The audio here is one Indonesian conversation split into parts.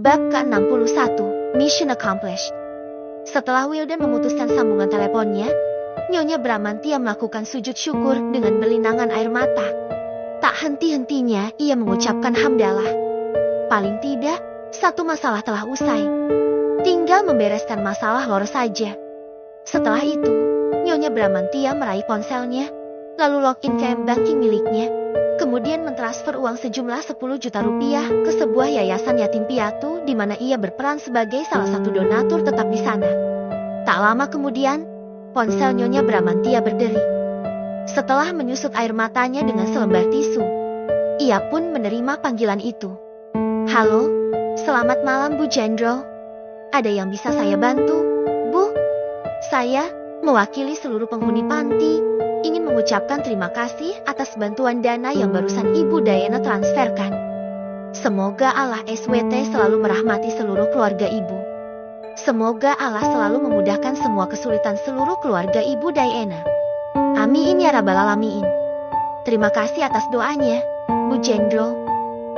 Bab ke-61, Mission Accomplished. Setelah Wildan memutuskan sambungan teleponnya, Nyonya Bramantia melakukan sujud syukur dengan berlinangan air mata. Tak henti-hentinya ia mengucapkan hamdalah. Paling tidak, satu masalah telah usai. Tinggal membereskan masalah lor saja. Setelah itu, Nyonya Bramantia meraih ponselnya, lalu login ke m-banking miliknya. Kemudian mentransfer uang sejumlah 10 juta rupiah ke sebuah yayasan yatim piatu di mana ia berperan sebagai salah satu donatur tetap di sana. Tak lama kemudian, ponsel Nyonya Bramantia berderi. Setelah menyusut air matanya dengan selembar tisu, ia pun menerima panggilan itu. Halo, selamat malam Bu Jendro. Ada yang bisa saya bantu, Bu? Saya, mewakili seluruh penghuni panti, ingin mengucapkan terima kasih atas bantuan dana yang barusan Ibu Diana transferkan. Semoga Allah SWT selalu merahmati seluruh keluarga Ibu. Semoga Allah selalu memudahkan semua kesulitan seluruh keluarga Ibu Diana. Amin ya rabbal alamin. Terima kasih atas doanya, Bu Jendro.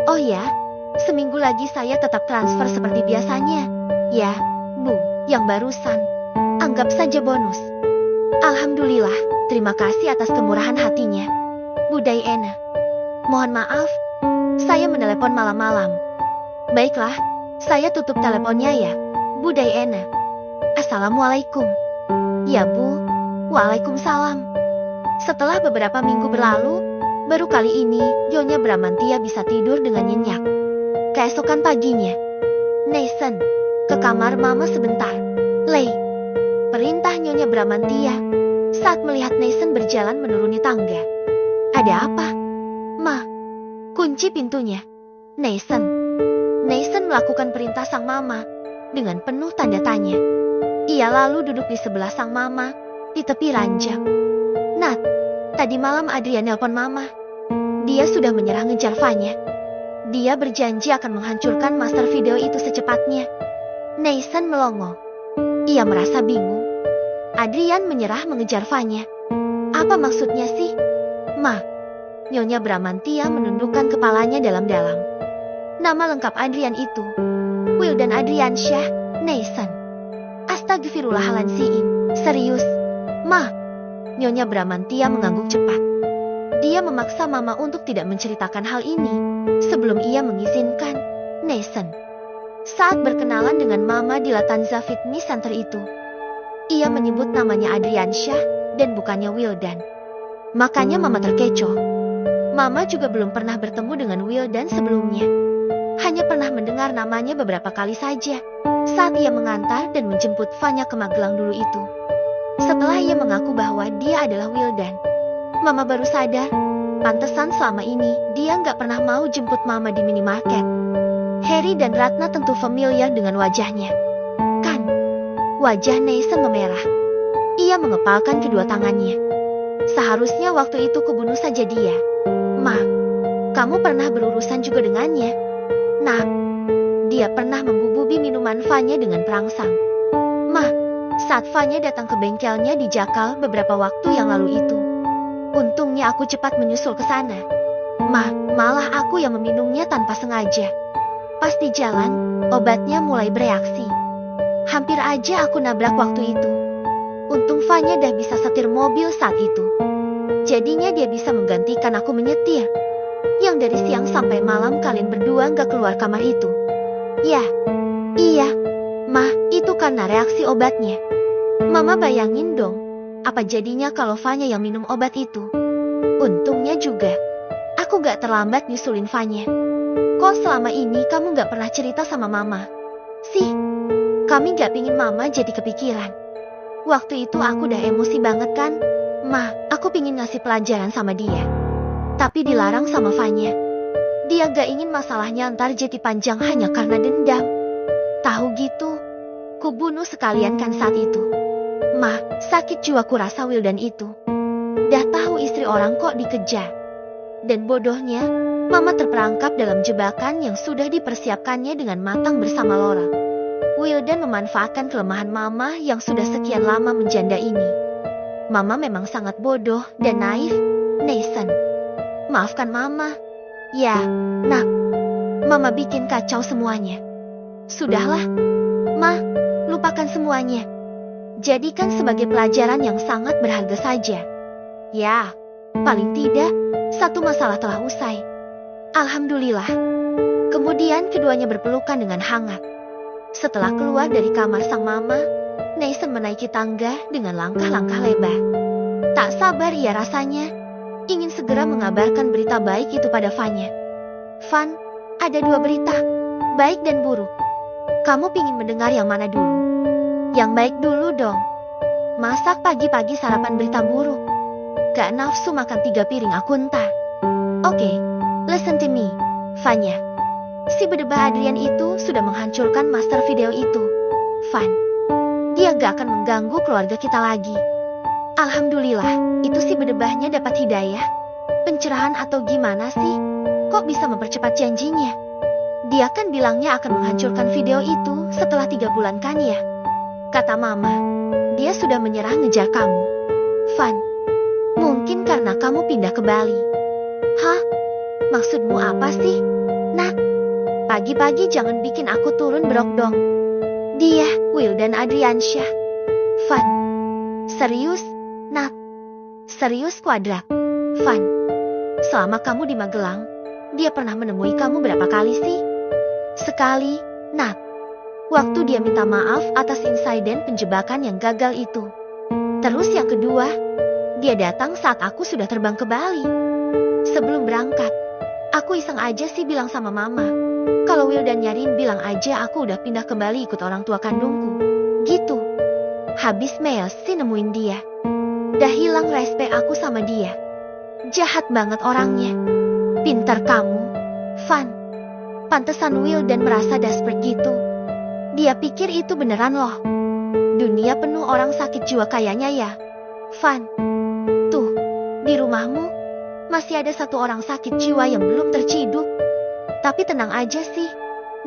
Oh ya, seminggu lagi saya tetap transfer seperti biasanya. Ya, Bu, yang barusan. Anggap saja bonus. Alhamdulillah, terima kasih atas kemurahan hatinya, Bu Diana. Mohon maaf, saya menelepon malam-malam. Baiklah, saya tutup teleponnya ya, Bu Diana. Assalamualaikum. Ya Bu, waalaikumsalam. Setelah beberapa minggu berlalu, baru kali ini Nyonya Bramantia bisa tidur dengan nyenyak. Keesokan paginya, Nathan, ke kamar Mama sebentar. Lei, perintah Nyonya Bramantia saat melihat Nathan berjalan menuruni tangga. Ada apa? Ma, kunci pintunya. Nathan melakukan perintah sang mama dengan penuh tanda tanya. Ia lalu duduk di sebelah sang mama di tepi ranjang. Nat, tadi malam Adrian nelpon mama. Dia sudah menyerah ngejar Vanya. Dia berjanji akan menghancurkan master video itu secepatnya. Nathan melongo. Ia merasa bingung. Adrian menyerah mengejar Vanya. Apa maksudnya sih? Ma, Nyonya Bramantia menundukkan kepalanya dalam-dalam. Nama lengkap Adrian itu Wildan Adriansyah Nathan. Astagfirullahaladzim. Serius? Ma, Nyonya Bramantia mengangguk cepat. Dia memaksa Mama untuk tidak menceritakan hal ini sebelum ia mengizinkan Nathan. Saat berkenalan dengan Mama di Latanza Fitness Center itu, ia menyebut namanya Adriansyah dan bukannya Wildan. Makanya Mama terkecoh. Mama juga belum pernah bertemu dengan Wildan sebelumnya. Hanya pernah mendengar namanya beberapa kali saja saat ia mengantar dan menjemput Vanya ke Magelang dulu itu. Setelah ia mengaku bahwa dia adalah Wildan, Mama baru sadar, pantesan selama ini dia nggak pernah mau jemput Mama di minimarket. Harry dan Ratna tentu familiar dengan wajahnya. Kan? Wajah Nathan memerah. Ia mengepalkan kedua tangannya. Seharusnya waktu itu kubunuh saja dia. Ma, kamu pernah berurusan juga dengannya? Nah, dia pernah membubuhi minuman Vanya dengan perangsang. Ma, saat Vanya datang ke bengkelnya di Jakal beberapa waktu yang lalu itu. Untungnya aku cepat menyusul ke sana. Ma, malah aku yang meminumnya tanpa sengaja. Pas di jalan, obatnya mulai bereaksi. Hampir aja aku nabrak waktu itu. Untung Vanya dah bisa setir mobil saat itu. Jadinya dia bisa menggantikan aku menyetir. Yang dari siang sampai malam kalian berdua gak keluar kamar itu. Ya, iya. Ma, itu karena reaksi obatnya. Mama bayangin dong, apa jadinya kalau Vanya yang minum obat itu. Untungnya juga, aku gak terlambat nyusulin Vanya. Kok selama ini kamu gak pernah cerita sama Mama? Sih, kami gak pingin Mama jadi kepikiran. Waktu itu aku udah emosi banget kan? Ma, aku pingin ngasih pelajaran sama dia. Tapi dilarang sama Vanya. Dia gak ingin masalahnya ntar jadi panjang hanya karena dendam. Tahu gitu, ku bunuh sekalian kan saat itu. Ma, sakit jiwaku rasa Wildan itu. Dah tahu istri orang kok dikejar. Dan bodohnya, Mama terperangkap dalam jebakan yang sudah dipersiapkannya dengan matang bersama Laura. Wildan memanfaatkan kelemahan Mama yang sudah sekian lama menjanda ini. Mama memang sangat bodoh dan naif, Nathan. Maafkan Mama. Ya, Nak. Mama bikin kacau semuanya. Sudahlah, Ma, lupakan semuanya. Jadikan sebagai pelajaran yang sangat berharga saja. Ya, paling tidak, satu masalah telah usai. Alhamdulillah. Kemudian keduanya berpelukan dengan hangat. Setelah keluar dari kamar sang mama, Nathan menaiki tangga dengan langkah-langkah lebar. Tak sabar ia rasanya, ingin segera mengabarkan berita baik itu pada Vanya. Van, ada dua berita, baik dan buruk. Kamu pingin mendengar yang mana dulu? Yang baik dulu dong. Masak pagi-pagi sarapan berita buruk. Gak nafsu makan 3 piring aku entah. Oke, listen to me, Vanya. Si berdebah Adrian itu sudah menghancurkan master video itu. Van, dia gak akan mengganggu keluarga kita lagi. Alhamdulillah, itu si berdebahnya dapat hidayah, pencerahan atau gimana sih? Kok bisa mempercepat janjinya? Dia kan bilangnya akan menghancurkan video itu setelah 3 bulan kan ya? Kata mama, dia sudah menyerah ngejar kamu. Van, mungkin karena kamu pindah ke Bali. Hah? Maksudmu apa sih? Nak, pagi-pagi jangan bikin aku turun brok dong. Dia, Will dan Adriansyah. Van, serius, Nak? Serius kuadrat? Van, selama kamu di Magelang, dia pernah menemui kamu berapa kali sih? Sekali, Nak. Waktu dia minta maaf atas insiden penjebakan yang gagal itu. Terus yang kedua, dia datang saat aku sudah terbang ke Bali. Sebelum berangkat, aku iseng aja sih bilang sama mama, kalau Will dan Nyarin bilang aja aku udah pindah ke Bali ikut orang tua kandungku. Gitu. Habis Mel sih nemuin dia. Dah hilang respek aku sama dia. Jahat banget orangnya. Pintar kamu, Van. Pantesan Will dan merasa desperate gitu. Dia pikir itu beneran loh. Dunia penuh orang sakit jiwa kayaknya ya. Van, tuh, di rumahmu masih ada satu orang sakit jiwa yang belum terciduk. Tapi tenang aja sih,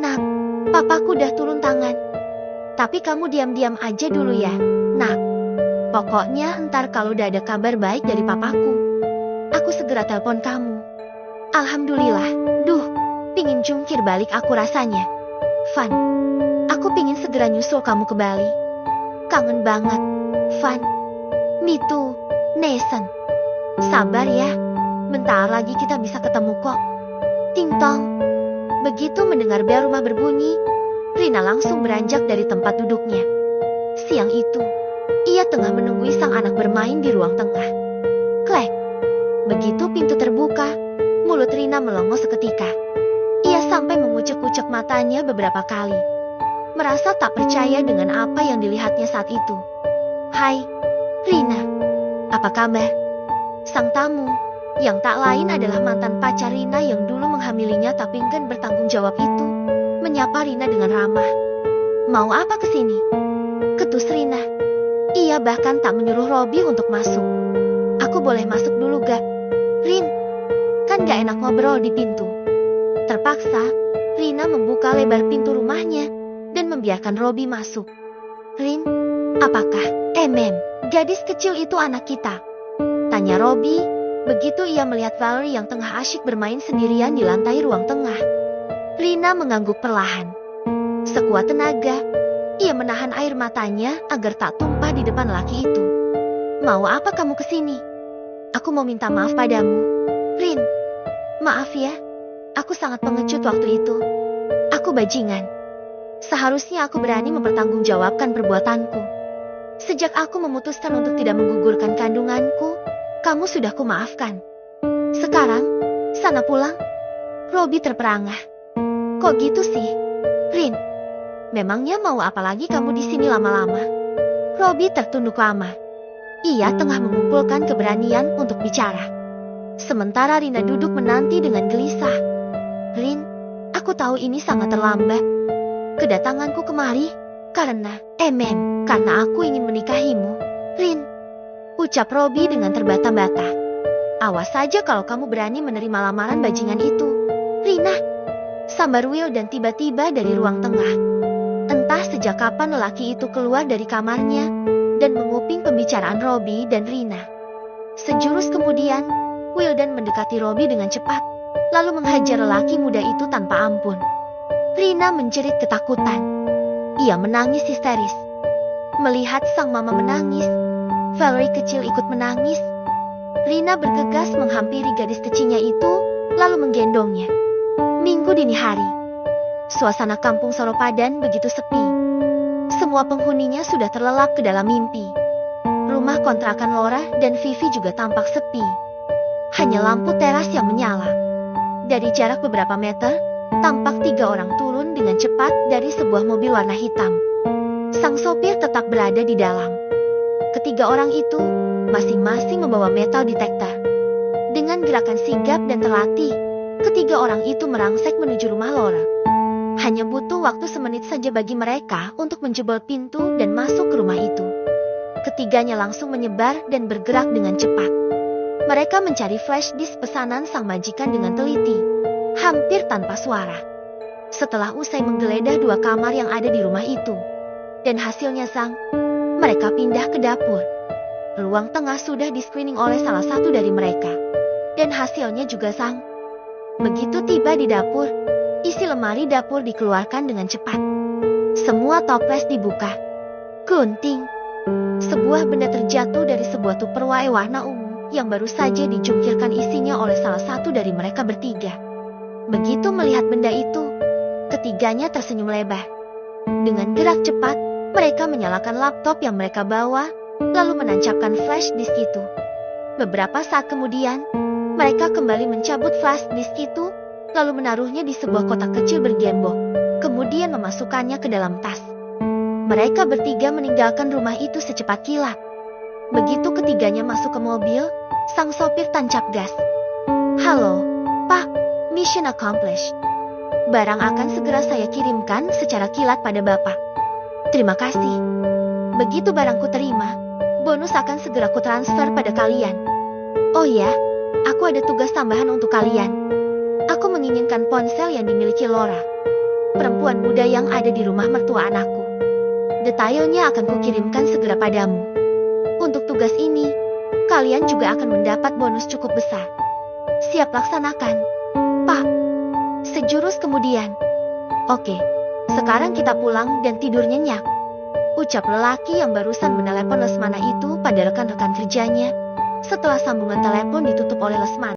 Nak, papaku udah turun tangan. Tapi kamu diam-diam aja dulu ya, Nak. Pokoknya ntar kalau udah ada kabar baik dari papaku, aku segera telepon kamu. Alhamdulillah, duh, pingin jungkir balik aku rasanya. Van, aku pingin segera nyusul kamu ke Bali. Kangen banget, Van. Me too, Nathan. Sabar ya, bentar lagi kita bisa ketemu kok. Ting tong. Begitu mendengar bel rumah berbunyi, Rina langsung beranjak dari tempat duduknya. Siang itu, ia tengah menunggu sang anak bermain di ruang tengah. Klek. Begitu pintu terbuka, mulut Rina melongo seketika. Ia sampai mengucek-ucek matanya beberapa kali. Merasa tak percaya dengan apa yang dilihatnya saat itu. Hai, Rina. Apa kabar? Sang tamu, yang tak lain adalah mantan pacar Rina yang dulu menghamilinya tapi enggan bertanggung jawab itu, menyapa Rina dengan ramah. Mau apa kesini? Ketus Rina. Ia bahkan tak menyuruh Robi untuk masuk. Aku boleh masuk dulu gak? Rin, kan gak enak ngobrol di pintu. Terpaksa, Rina membuka lebar pintu rumahnya dan membiarkan Robi masuk. Rin, apakah, gadis kecil itu anak kita? Tanya Robi, begitu ia melihat Valerie yang tengah asyik bermain sendirian di lantai ruang tengah. Rina mengangguk perlahan. Sekuat tenaga, ia menahan air matanya agar tak tumpah di depan laki itu. Mau apa kamu kesini? Aku mau minta maaf padamu. Rin, maaf ya, aku sangat pengecut waktu itu. Aku bajingan. Seharusnya aku berani mempertanggungjawabkan perbuatanku. Sejak aku memutuskan untuk tidak menggugurkan kandunganku, kamu sudah kumaafkan. Sekarang, sana pulang. Robi terperangah. Kok gitu sih? Rin, memangnya mau apa lagi kamu di sini lama-lama? Robi tertunduk lama. Ia tengah mengumpulkan keberanian untuk bicara. Sementara Rina duduk menanti dengan gelisah. Rin, aku tahu ini sangat terlambat. Kedatanganku kemari karena aku ingin menikahimu. Rin, ucap Robi dengan terbata-bata. Awas saja kalau kamu berani menerima lamaran bajingan itu. Rina, sambar Will dan tiba-tiba dari ruang tengah. Entah sejak kapan lelaki itu keluar dari kamarnya dan menguping pembicaraan Robi dan Rina. Sejurus kemudian, Wildan mendekati Robi dengan cepat, lalu menghajar lelaki muda itu tanpa ampun. Rina menjerit ketakutan. Ia menangis histeris. Melihat sang mama menangis, Valerie kecil ikut menangis. Rina bergegas menghampiri gadis kecilnya itu, lalu menggendongnya. Minggu dini hari. Suasana kampung Soropadan begitu sepi. Semua penghuninya sudah terlelap ke dalam mimpi. Rumah kontrakan Laura dan Vivi juga tampak sepi. Hanya lampu teras yang menyala. Dari jarak beberapa meter, tampak 3 orang turun dengan cepat dari sebuah mobil warna hitam. Sang sopir tetap berada di dalam. Ketiga orang itu masing-masing membawa metal detektor. Dengan gerakan sigap dan terlatih, ketiga orang itu merangsek menuju rumah Laura. Hanya butuh waktu semenit saja bagi mereka untuk menjebol pintu dan masuk ke rumah itu. Ketiganya langsung menyebar dan bergerak dengan cepat. Mereka mencari flash disk pesanan sang majikan dengan teliti, hampir tanpa suara. Setelah usai menggeledah 2 kamar yang ada di rumah itu, dan hasilnya sang, mereka pindah ke dapur. Ruang tengah sudah di-screening oleh salah satu dari mereka, dan hasilnya juga sang. Begitu tiba di dapur, isi lemari dapur dikeluarkan dengan cepat. Semua toples dibuka. Gunting. Sebuah benda terjatuh dari sebuah tupperware warna ungu yang baru saja dijungkirkan isinya oleh salah satu dari mereka bertiga. Begitu melihat benda itu, ketiganya tersenyum lebar. Dengan gerak cepat, mereka menyalakan laptop yang mereka bawa, lalu menancapkan flash disk itu. Beberapa saat kemudian, mereka kembali mencabut flash disk itu, lalu menaruhnya di sebuah kotak kecil bergembok, kemudian memasukkannya ke dalam tas. Mereka bertiga meninggalkan rumah itu secepat kilat. Begitu ketiganya masuk ke mobil, sang sopir tancap gas. "Halo, Pak, mission accomplished. Barang akan segera saya kirimkan secara kilat pada Bapak. Terima kasih. Begitu barangku terima, bonus akan segera kutransfer pada kalian. Oh ya, aku ada tugas tambahan untuk kalian. Aku menginginkan ponsel yang dimiliki Laura, perempuan muda yang ada di rumah mertua anakku. Detailnya akan kukirimkan segera padamu. Untuk tugas ini, kalian juga akan mendapat bonus cukup besar. Siap laksanakan, Pak." Sejurus kemudian, "Oke, sekarang kita pulang dan tidur nyenyak," ucap lelaki yang barusan menelepon Lesmana itu pada rekan-rekan kerjanya, setelah sambungan telepon ditutup oleh Lesmana.